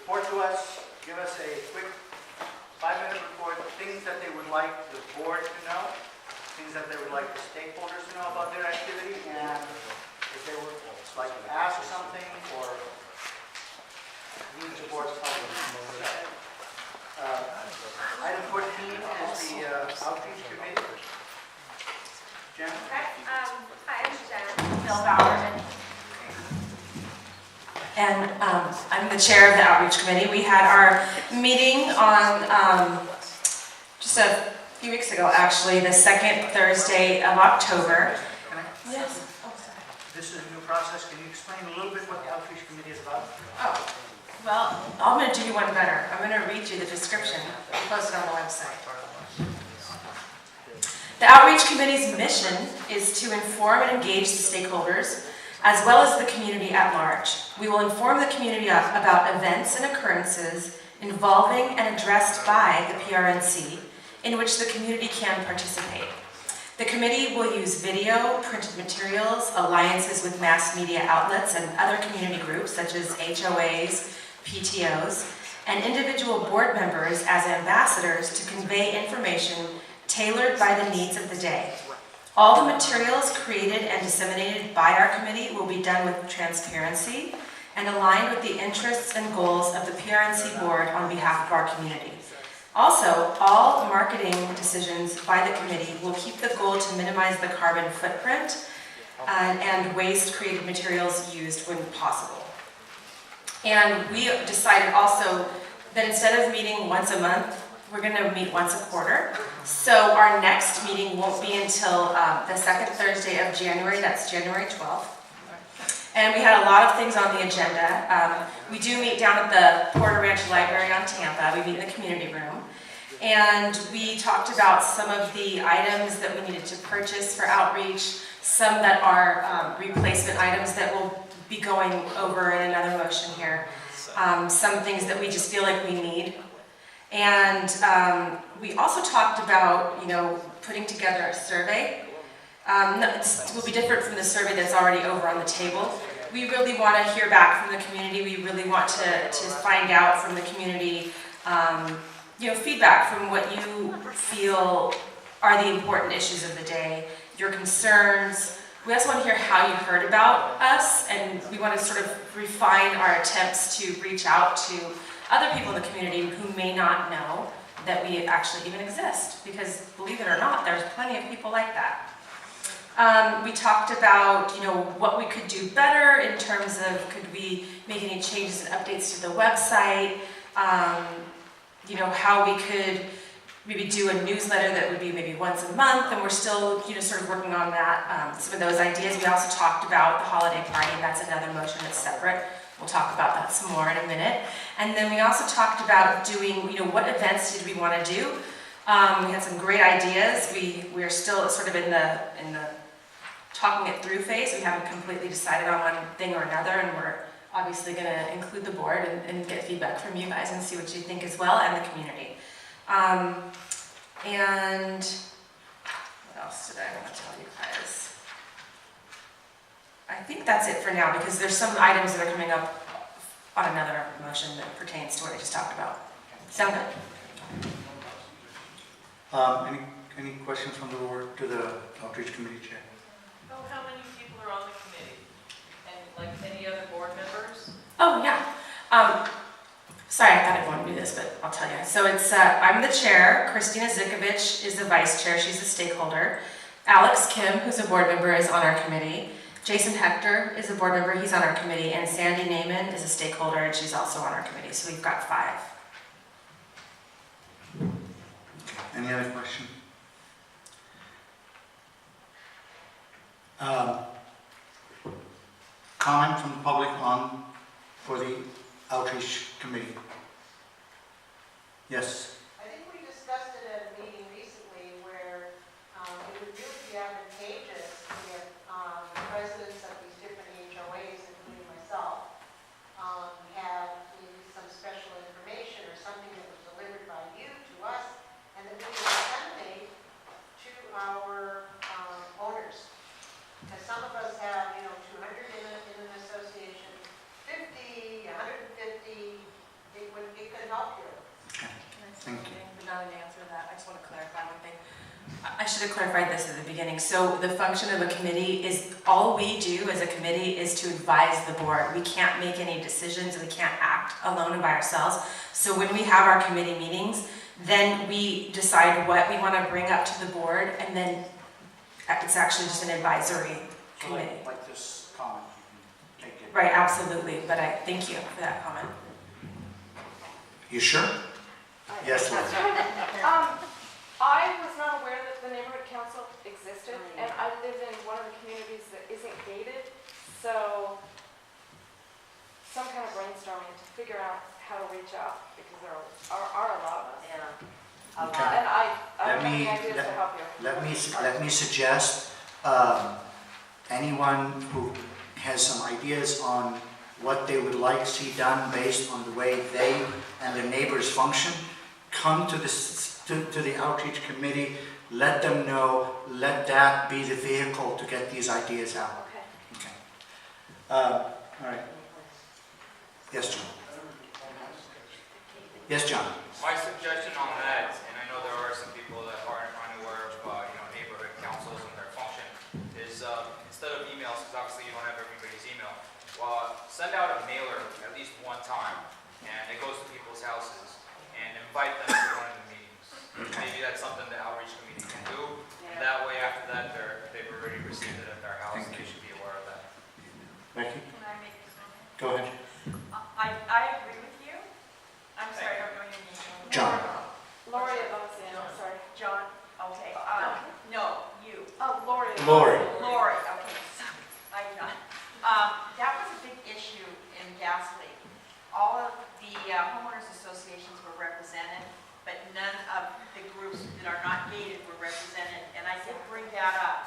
report to us, give us a quick 5-minute report, things that they would like the board to know, things that they would like the stakeholders to know about their activity, and if they would like to ask something or need the board's help. Item 14 is the outreach committee. Jen? Hi, I'm Jen. Bill Bowerman. And I'm the chair of the outreach committee. We had our meeting on just a few weeks ago, actually, the second Thursday of October. Yes. Oh, sorry. This is a new process. Can you explain a little bit what the outreach committee is about? Oh, well, I'm going to do you one better. I'm going to read you the description posted on the website. The outreach committee's mission is to inform and engage the stakeholders as well as the community at large. We will inform the community about events and occurrences involving and addressed by the PRNC in which the community can participate. The committee will use video, printed materials, alliances with mass media outlets and other community groups such as HOAs, PTOs, and individual board members as ambassadors to convey information tailored by the needs of the day. All the materials created and disseminated by our committee will be done with transparency and aligned with the interests and goals of the PRNC board on behalf of our community. Also, all marketing decisions by the committee will keep the goal to minimize the carbon footprint and waste created materials used when possible. And we decided also that instead of meeting once a month, we're going to meet once a quarter. So our next meeting won't be until the second Thursday of January. That's January 12th. And we had a lot of things on the agenda. We do meet down at the Porter Ranch Library on Tampa. We meet in the community room. And we talked about some of the items that we needed to purchase for outreach, some that are replacement items that will be going over in another motion here, some things that we just feel like we need. And we also talked about, putting together a survey. It will be different from the survey that's already over on the table. We really want to hear back from the community. We really want to find out from the community, feedback from what you feel are the important issues of the day, your concerns. We also want to hear how you heard about us, and we want to sort of refine our attempts to reach out to other people in the community who may not know that we actually even exist, because believe it or not, there's plenty of people like that. We talked about, what we could do better in terms of could we make any changes and updates to the website, how we could maybe do a newsletter that would be maybe once a month, and we're still, sort of working on that, some of those ideas. We also talked about the holiday party, and that's another motion that's separate. We'll talk about that some more in a minute. And then we also talked about doing, what events did we want to do? We had some great ideas. We're still sort of in the talking it through phase. We haven't completely decided on one thing or another, and we're obviously going to include the board and get feedback from you guys and see what you think as well, and the community. And what else did I want to tell you guys? I think that's it for now, because there's some items that are coming up on another motion that pertains to what I just talked about. Sound good? Any questions from the board to the outreach committee chair? Oh, how many people are on the committee? And like any other board members? Oh, yeah. Sorry, I thought I'd want to do this, but I'll tell you. So it's, I'm the chair. Christina Zikovich is the vice chair. She's a stakeholder. Alex Kim, who's a board member, is on our committee. Jason Hector is a board member. He's on our committee. And Sandy Naiman is a stakeholder, and she's also on our committee. So we've got 5. Any other question? Comment from the public for the outreach committee? Yes. I think we discussed it at a meeting recently where it would really be advantageous if the presidents of these different HOAs, including myself, had maybe some special information or something that was delivered by you to us, and that we could disseminate to our owners. Because some of us have, 200 in an association, 50, 150, should have clarified this at the beginning. So the function of a committee is, all we do as a committee is to advise the board. We can't make any decisions, we can't act alone and by ourselves. So when we have our committee meetings, then we decide what we want to bring up to the board, and then it's actually just an advisory So committee. like this comment, you can take it. Right, absolutely, but I thank you for that comment. You sure? Yes, Lynn. I was not aware that the neighborhood council existed, and I live in one of the communities that isn't gated, so some kind of brainstorming to figure out how to reach out, because there are a lot of us. Okay. And I Let don't have me- any ideas to help you. Let me suggest, anyone who has some ideas on what they would like to see done based on the way they and their neighbors function, come to the outreach committee, let them know, let that be the vehicle to get these ideas out. Okay. Okay. All right. Yes, John. Yes, John. My suggestion on that, and I know there are some people that aren't unaware of, neighborhood councils and their function, is instead of emails, because obviously you don't have everybody's email, send out a mailer at least one time, and it goes to people's houses, and invite them to one of the meetings. Maybe that's something the outreach committee can do. And that way, after that, they've already received it at their house, and they should be aware of that. Becky? Can I make a comment? Go ahead. I agree with you. I'm sorry, I don't know your name. John. Lori Abasiano, sorry. John, okay. No, you. Oh, Lori. Lori. Lori, okay. I'm not. That was a big issue in Gasly. All of the homeowners associations were represented, but none of the groups that are not gated were represented. And I did bring that up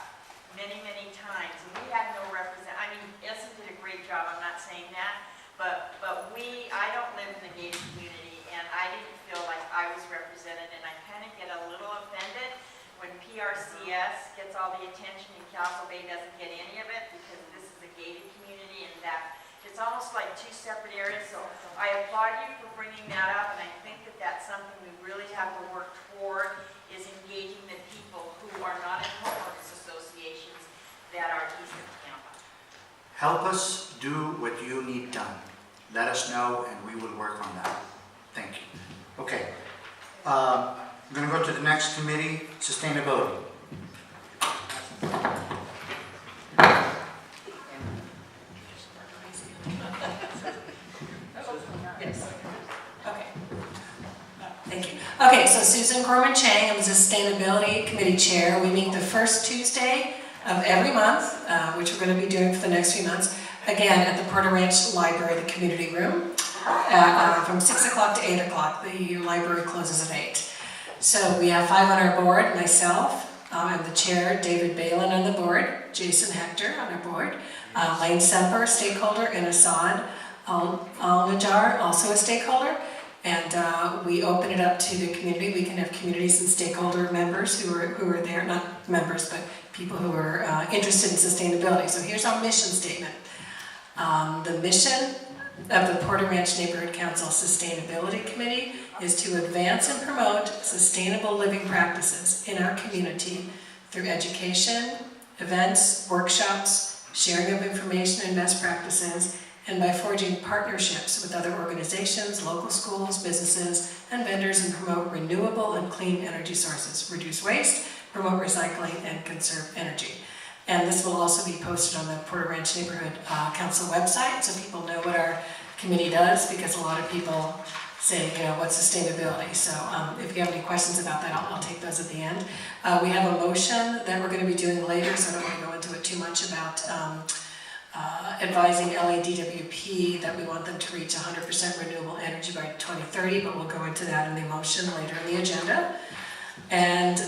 many, many times. And we had no I mean, Essen did a great job, I'm not saying that. But I don't live in the gated community, and I didn't feel like I was represented, and I kind of get a little offended when PRCS gets all the attention and Castle Bay doesn't get any of it, because this is a gated community, and that it's almost like two separate areas. So I applaud you for bringing that up, and I think that that's something we really have to work toward, is engaging the people who are not in homeowners associations that are east of Tampa. Help us do what you need done. Let us know and we will work on that. Thank you. Okay. I'm going to go to the next committee, sustainability. Yes. Okay. Thank you. Okay, so Susan Corman Chang, I'm the Sustainability Committee Chair. We meet the first Tuesday of every month, which we're going to be doing for the next few months, again at the Porter Ranch Library, the community room, from 6 o'clock to 8 o'clock. The library closes at 8. So we have 5 on our board, myself, I'm the chair, David Balin on the board, Jason Hector on our board, Lane Semper, stakeholder, and Assad Al-Najjar, also a stakeholder. And we open it up to the community. We can have communities and stakeholder members who are there, not members, but people who are interested in sustainability. So here's our mission statement. The mission of the Porter Ranch Neighborhood Council Sustainability Committee is to advance and promote sustainable living practices in our community through education, events, workshops, sharing of information and best practices, and by forging partnerships with other organizations, local schools, businesses, and vendors, and promote renewable and clean energy sources, reduce waste, promote recycling, and conserve energy. And this will also be posted on the Porter Ranch Neighborhood Council website, so people know what our committee does, because a lot of people say, what's sustainability? So if you have any questions about that, I'll take those at the end. We have a motion that we're going to be doing later, so I don't want to go into it too much about advising LADWP that we want them to reach 100% renewable energy by 2030, but we'll go into that in the motion later in the agenda. And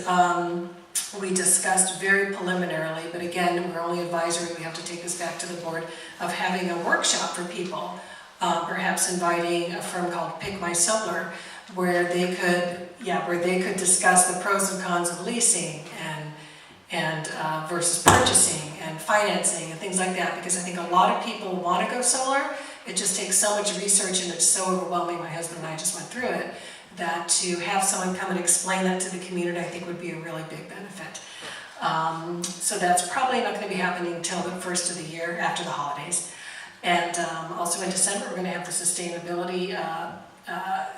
we discussed very preliminarily, but again, we're only advisory, we have to take this back to the board, of having a workshop for people, perhaps inviting a firm called Pick My Solar, where they could discuss the pros and cons of leasing and versus purchasing and financing and things like that, because I think a lot of people want to go solar. It just takes so much research and it's so overwhelming. My husband and I just went through it, that to have someone come and explain that to the community, I think would be a really big benefit. So that's probably not going to be happening until the first of the year after the holidays. And also in December, we're going to have the sustainability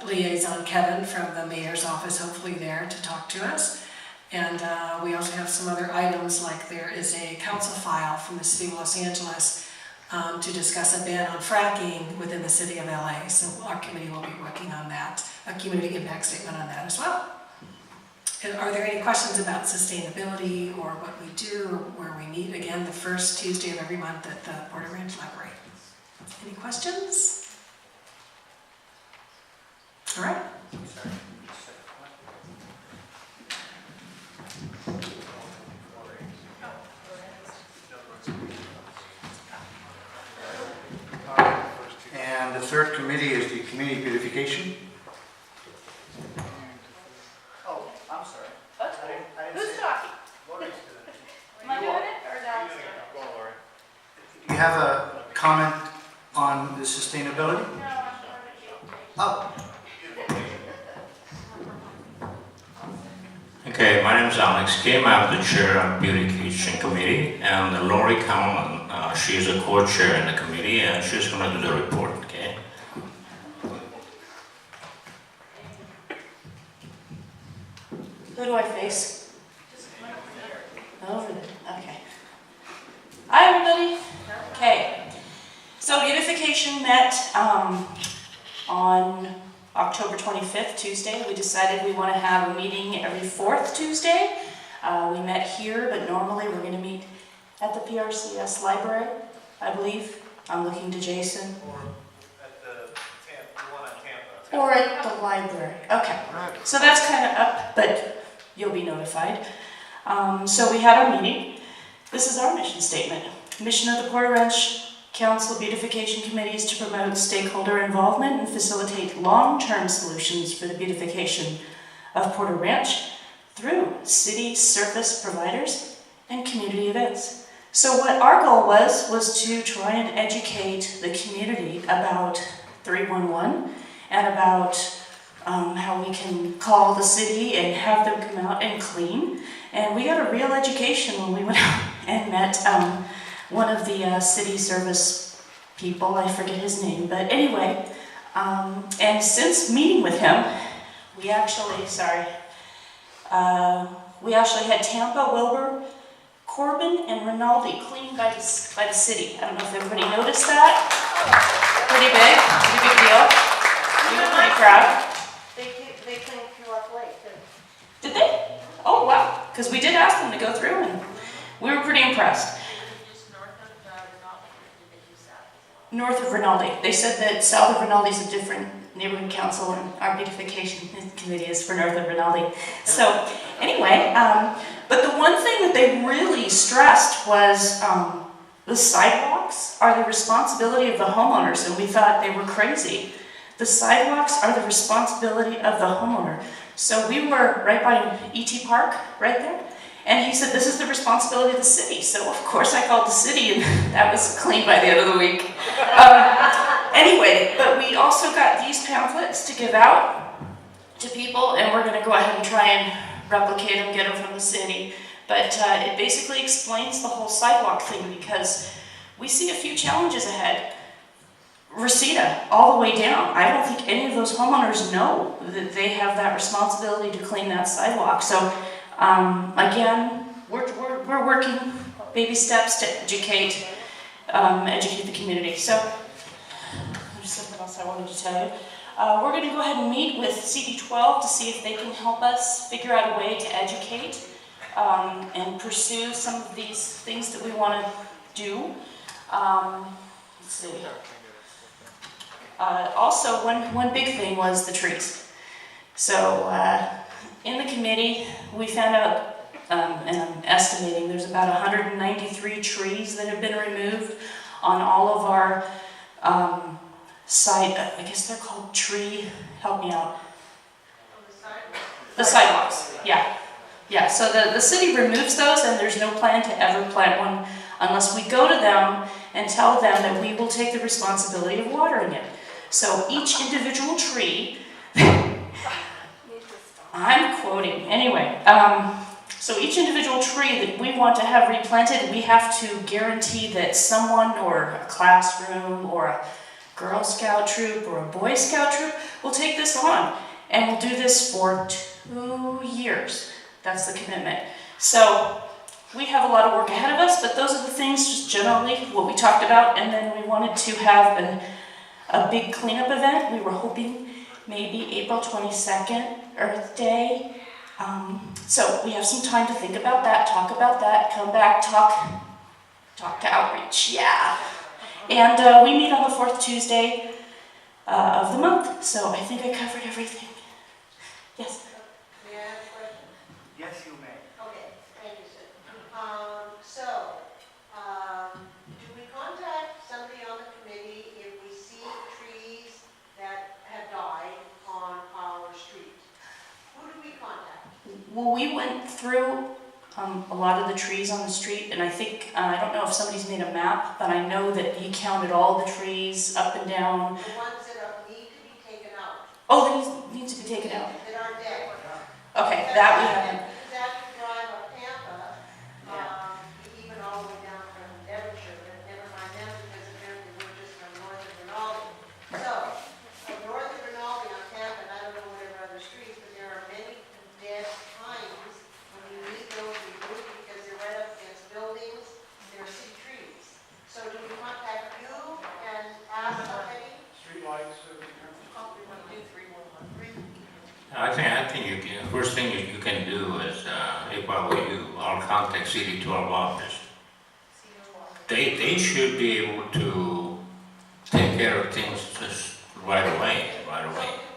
liaison, Kevin, from the mayor's office, hopefully there to talk to us. And we also have some other items, like there is a council file from the city of Los Angeles to discuss a ban on fracking within the city of LA. So our committee will be working on that, a community impact statement on that as well. And are there any questions about sustainability or what we do, or where we meet again the first Tuesday of every month at the Porter Ranch Library? Any questions? All right. And the third committee is the community beautification. Oh, I'm sorry. That's I didn't Who's say- talking? Lori's doing it. Am I doing it or Dad's doing Do you have a comment on the sustainability? it? No, I'm sorry. Oh, Okay, my name is Alex Kim. I'm the chair of Beautification Committee, and Lori Kalman, she's a co-chair in the committee, and she's going to do the report, okay? Who do I face? Over there, okay. Hi, everybody. Okay. So beautification met on October 25th, Tuesday. We decided we want to have a meeting every fourth Tuesday. We met here, but normally we're going to meet at the PRCS library, I believe. I'm looking to Jason. Or at the one on Tampa. Or at the library. Okay. So that's kind of up, but you'll be notified. So we had our meeting. This is our mission statement. Mission of the Porter Ranch Council Beautification Committee is to promote stakeholder involvement and facilitate long-term solutions for the beautification of Porter Ranch through city service providers and community events. So what our goal was to try and educate the community about 311 and about how we can call the city and have them come out and clean. And we got a real education when we went out and met one of the city service people, I forget his name, but anyway, and since meeting with him, we actually had Tampa, Wilbur, Corbin, and Rinaldi cleaned by the city. I don't know if everybody noticed that. Pretty big deal. We were pretty proud. They cleaned through our plate, too. Did they? Oh, wow. Because we did ask them to go through, and we were pretty impressed. North of Rinaldi. They said that south of Rinaldi is a different neighborhood council, and our beautification committee is for north of Rinaldi. So anyway, but the one thing that they really stressed was the sidewalks are the responsibility of the homeowners, and we thought they were crazy. The sidewalks are the responsibility of the homeowner. So we were right by E.T. Park, right there. And he said, this is the responsibility of the city. So of course I called the city, and that was cleaned by the end of the week. Anyway, but we also got these pamphlets to give out to people, and we're going to go ahead and try and replicate them, get them from the city. But it basically explains the whole sidewalk thing, because we see a few challenges ahead. Reseda, all the way down. I don't think any of those homeowners know that they have that responsibility to clean that sidewalk. So again, we're working baby steps to educate the community. So there's something else I wanted to tell you. We're going to go ahead and meet with CD12 to see if they can help us figure out a way to educate and pursue some of these things that we want to do. Let's see. Also, one big thing was the trees. So in the committee, we found out, and I'm estimating, there's about 193 trees that have been removed on all of our site. I guess they're called tree, help me out. The sidewalks, yeah. Yeah, so the city removes those, and there's no plan to ever plant one unless we go to them and tell them that we will take the responsibility of watering it. So each individual tree Anyway, so each individual tree that we want to have replanted, we have to guarantee that someone or a classroom or a Girl Scout troop or a Boy Scout troop will take this on. And we'll do this for 2 years. That's the commitment. So we have a lot of work ahead of us, but those are the things just generally what we talked about. And then we wanted to have a big cleanup event. We were hoping maybe April 22nd, Earth Day. So we have some time to think about that, talk about that, come back, talk to outreach, yeah. And we meet on the 4th Tuesday of the month, so I think I covered everything. Yes? May I ask a question? Yes, you may. Okay, thank you, Sid. Do we contact somebody on the committee if we see trees that have died on our street? Who do we contact? Well, we went through a lot of the trees on the street, and I think, I don't know if somebody's made a map, but I know that he counted all the trees up and down. The ones that need to be taken out? Oh, they need to be taken out. That are dead? Okay, that we haven't. Because after you drive up Tampa, even all the way down from Devonshire, but never mind them because apparently we're just from north of Rinaldi. So, from north of Rinaldi on Tampa, and I don't know whatever other streets, but there are many dead pines. When you need those removed because they're right up against buildings, they're city trees. So do we contact you and ask somebody? I think you can, first thing you can do is, if I were you, I'll contact City 12 office. They should be able to take care of things just right away. So do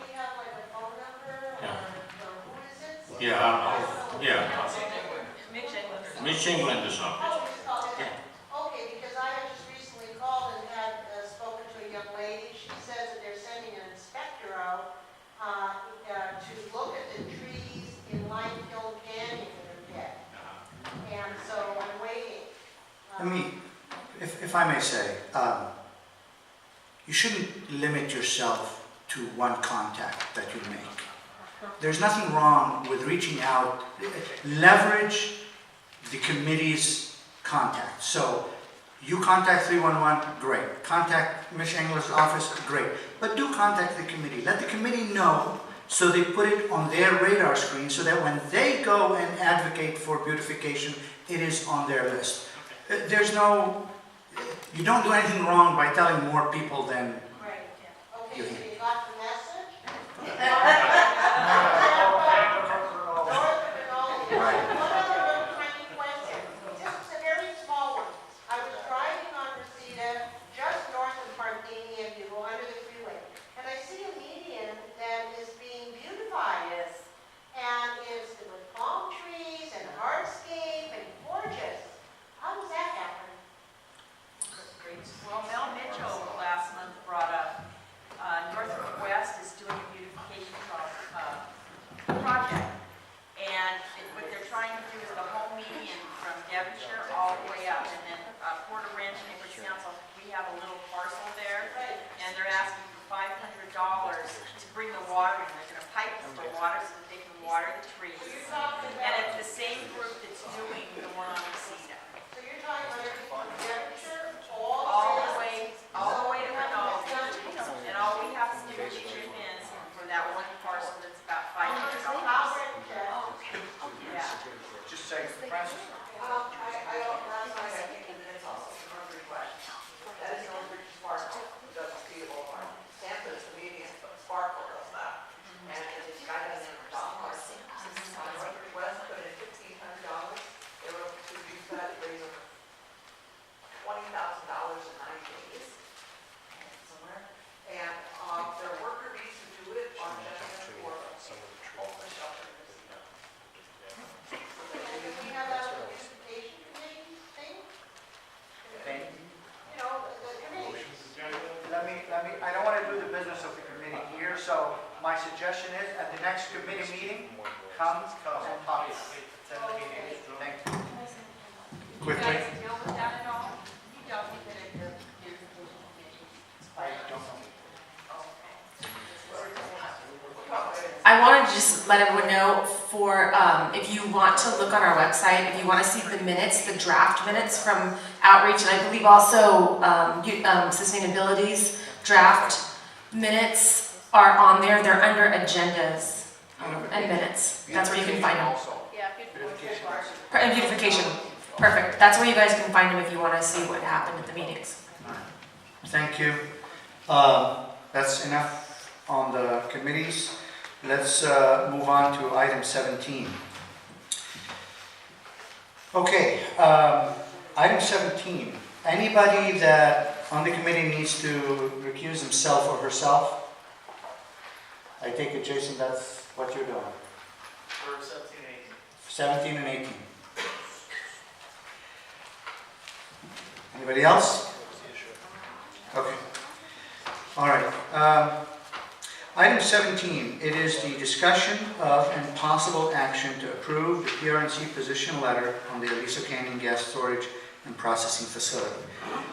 we have like a phone number Yeah. or who is it? Yeah, Mitch England's office. Oh, it's called Yeah. that. Okay, because I had just recently called and had spoken to a young lady. She says that they're sending an inspector out to look at the trees in Aliso Canyon that are dead. And so I'm waiting. Let me, if I may say, you shouldn't limit yourself to one contact that you make. There's nothing wrong with reaching out, leverage the committee's contact. So you contact 311, great. Contact Ms. Engler's office, great. But do contact the committee. Let the committee know so they put it on their radar screen so that when they go and advocate for beautification, it is on their list. There's no, you don't do anything wrong by telling more people than Right. Okay, so you got the message? Right. One other tiny question. This is a very small one. I was driving on Reseda, just north of Martini, and you go under the freeway. And I see a median that is being beautified. Yes. And it's with palm trees and hardscape and gorgeous. How does that happen? Well, Mel Mitchell last month brought up, Northwest is doing a beautification project. And what they're trying to do is the whole median from Devonshire all the way up. And then Porter Ranch Neighbors Council, we have a little parcel there. And they're asking for $500 to bring the water in. They're going to pipe the water so that they can water the trees. And it's the same group that's doing the one on Reseda. So you're talking about everything from Devonshire All the way to Rinaldi. And all we have to do is chip in for that one parcel that's about $500. Yeah. just say, Francis. I don't, last night I came in minutes also from Northbridge West. That is Northbridge Sparkle, who does the City Boulevard. Tampa is the median, but Sparkle does that. And this guy does it for $1. Northbridge West put in $1,500. They were able to use that to raise over $20,000 in 90 days. Somewhere. And their worker bees who do it are just for homeless shelter. And we have that on the beautification committee thing? Thank you. You know, the committee. I don't want to do the business of the committee here, so my suggestion is, at the next committee meeting, come and talk. Thank you. Quickly. You guys deal with that at all? You don't think that the beautification committee? I don't know. Okay. I I wanted to just let everyone know for, if you want to look on our website, if you want to see the minutes, the draft minutes from outreach, and I believe also sustainability's draft minutes are on there. They're under agendas and minutes. That's where you can find them. And beautification. Perfect. That's where you guys can find them if you want to see what happened at the meetings. Thank you. That's enough on the committees. Let's move on to item 17. Okay, item 17. Anybody that on the committee needs to recuse himself or herself? I take it, Jason, that's what you're doing. For 17 and 18. 17 and 18. Anybody else? Okay. All right. Item 17, it is the discussion of and possible action to approve the PRNC position letter on the Aliso Canyon gas storage and processing facility.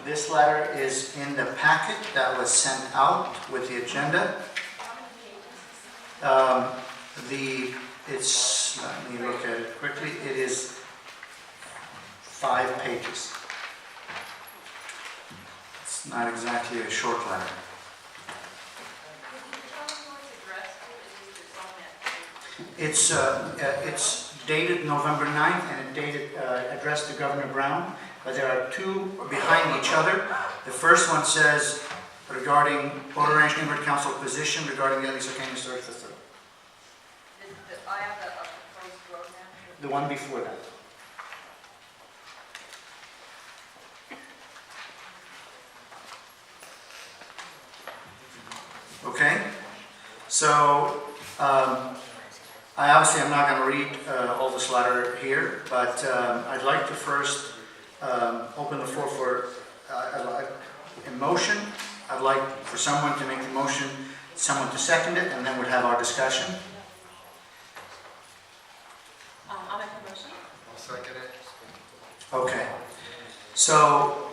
This letter is in the packet that was sent out with the agenda. Let me look at it quickly. It is 5 pages. It's not exactly a short letter. It's dated November 9th and it addressed to Governor Brown, but there are 2 behind each other. The first one says regarding Boulder Ranch Neighborhood Council position regarding the Aliso Canyon storage facility. I have the proposed roadmap. The one before that. Okay, so I obviously am not going to read all this letter here, but I'd like to first open the floor for a motion. I'd like for someone to make the motion, someone to second it, and then we'll have our discussion. I'll make the motion. I'll second it. Okay, so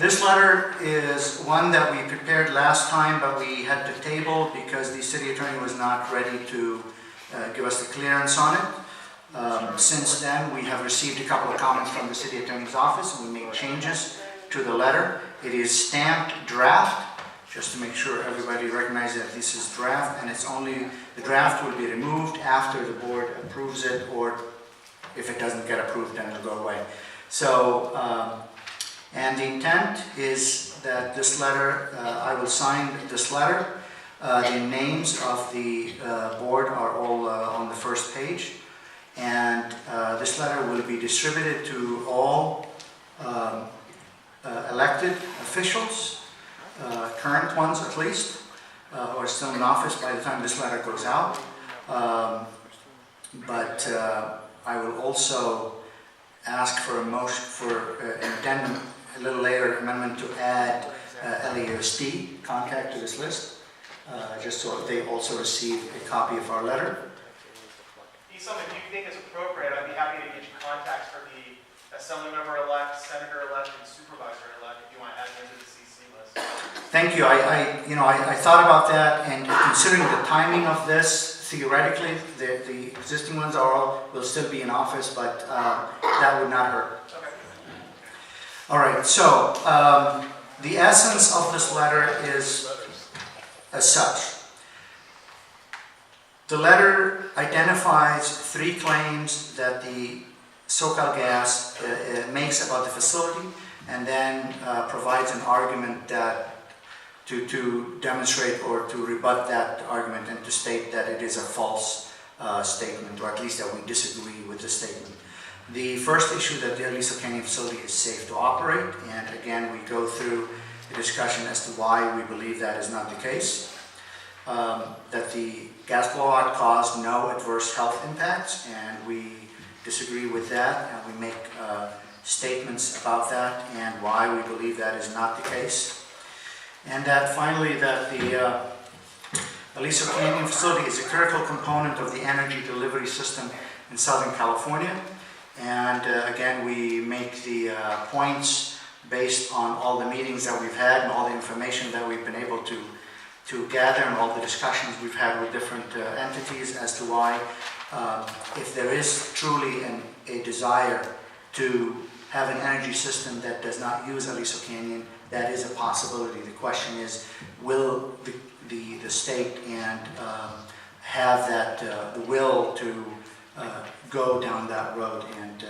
this letter is one that we prepared last time, but we had to table because the city attorney was not ready to give us the clearance on it. Since then, we have received a couple of comments from the city attorney's office, and we made changes to the letter. It is stamped draft, just to make sure everybody recognizes that this is draft, and it's only, the draft will be removed after the board approves it, or if it doesn't get approved, then it'll go away. So, and the intent is that this letter, I will sign this letter. The names of the board are all on the first page. And this letter will be distributed to all elected officials, current ones at least, who are still in office by the time this letter goes out. But I will also ask for a motion for an addendum, a little later amendment to add LAUSD contact to this list, just so they also receive a copy of our letter. If you think it's appropriate, I'd be happy to get you contacts for the assembly member-elect, senator-elect, and supervisor-elect if you want to add them to the CC list. Thank you. I thought about that, and considering the timing of this, theoretically, the existing ones will still be in office, but that would not hurt. Okay. All right, so the essence of this letter is as such. The letter identifies 3 claims that the SoCalGas makes about the facility, and then provides an argument that to demonstrate or to rebut that argument and to state that it is a false statement, or at least that we disagree with the statement. The first issue, that the Aliso Canyon facility is safe to operate, and again we go through a discussion as to why we believe that is not the case. That the gas blowout caused no adverse health impacts, and we disagree with that, and we make statements about that and why we believe that is not the case. And that finally, that the Aliso Canyon facility is a critical component of the energy delivery system in Southern California. And again, we make the points based on all the meetings that we've had and all the information that we've been able to to gather and all the discussions we've had with different entities as to why, if there is truly a desire to have an energy system that does not use Aliso Canyon, that is a possibility. The question is, will the state and have that the will to go down that road and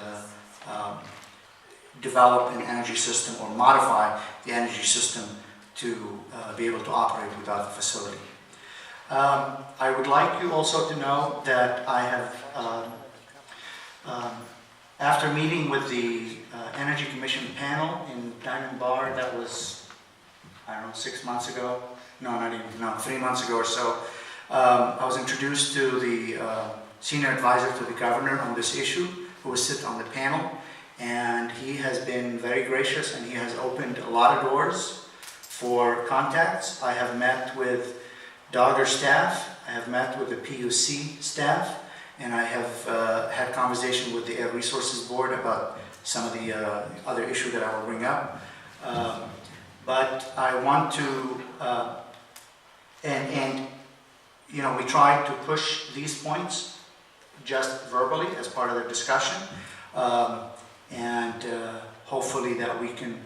develop an energy system or modify the energy system to be able to operate without the facility. I would like you also to know that I have, after meeting with the Energy Commission panel in Diamond Bar, that was, I don't know, 6 months ago? No, not even, no, 3 months ago or so. I was introduced to the senior advisor to the governor on this issue, who was sit on the panel, and he has been very gracious and he has opened a lot of doors for contacts. I have met with Dogger staff, I have met with the PUC staff, and I have had conversation with the Air Resources Board about some of the other issue that I will bring up. But I want to, you know, we tried to push these points just verbally as part of the discussion, and hopefully that we can,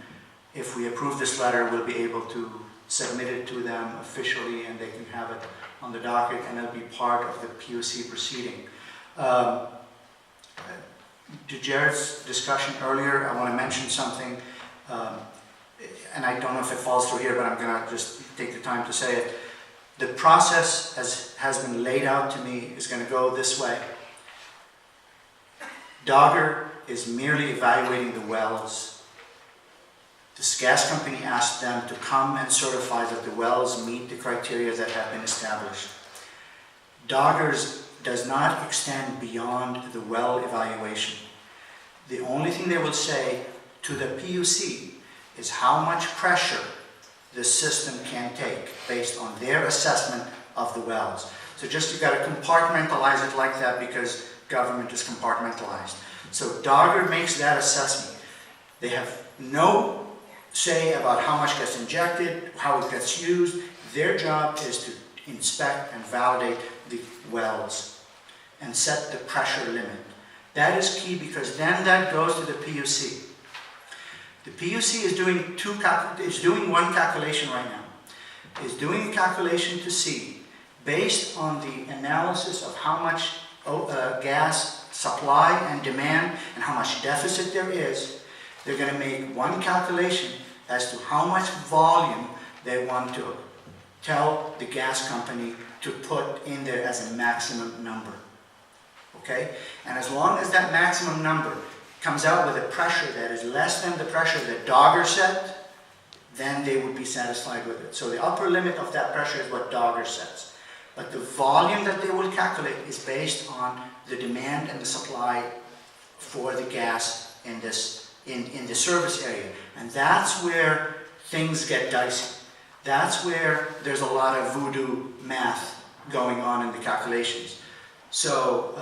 if we approve this letter, we'll be able to submit it to them officially and they can have it on the docket and it'll be part of the PUC proceeding. To Jared's discussion earlier, I want to mention something, and I don't know if it falls through here, but I'm going to just take the time to say it. The process, as has been laid out to me, is going to go this way. Dogger is merely evaluating the wells. This gas company asked them to come and certify that the wells meet the criteria that have been established. Dogger's does not extend beyond the well evaluation. The only thing they will say to the PUC is how much pressure the system can take based on their assessment of the wells. So just, you got to compartmentalize it like that because government is compartmentalized. So Dogger makes that assessment. They have no say about how much gets injected, how it gets used. Their job is to inspect and validate the wells and set the pressure limit. That is key because then that goes to the PUC. The PUC is doing one calculation right now. Is doing a calculation to see, based on the analysis of how much gas supply and demand and how much deficit there is, they're going to make one calculation as to how much volume they want to tell the gas company to put in there as a maximum number. Okay? And as long as that maximum number comes out with a pressure that is less than the pressure that Dogger set, then they would be satisfied with it. So the upper limit of that pressure is what Dogger sets. But the volume that they will calculate is based on the demand and the supply for the gas in the service area. And that's where things get dicey. That's where there's a lot of voodoo math going on in the calculations. So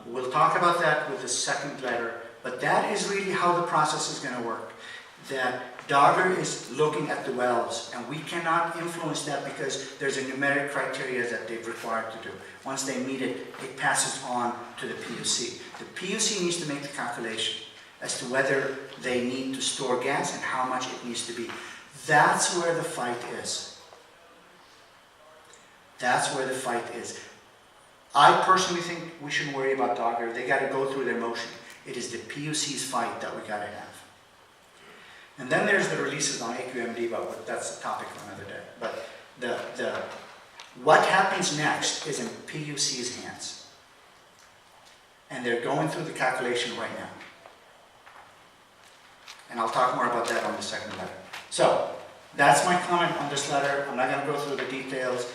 we'll talk about that with the second letter, but that is really how the process is going to work. That Dogger is looking at the wells, and we cannot influence that because there's a numeric criteria that they're required to do. Once they meet it, it passes on to the PUC. The PUC needs to make the calculation as to whether they need to store gas and how much it needs to be. That's where the fight is. That's where the fight is. I personally think we shouldn't worry about Dogger. They got to go through their motion. It is the PUC's fight that we got to have. And then there's the releases on AQMD, but that's a topic for another day. But what happens next is in PUC's hands. And they're going through the calculation right now. And I'll talk more about that on the second letter. So, that's my comment on this letter. I'm not going to go through the details.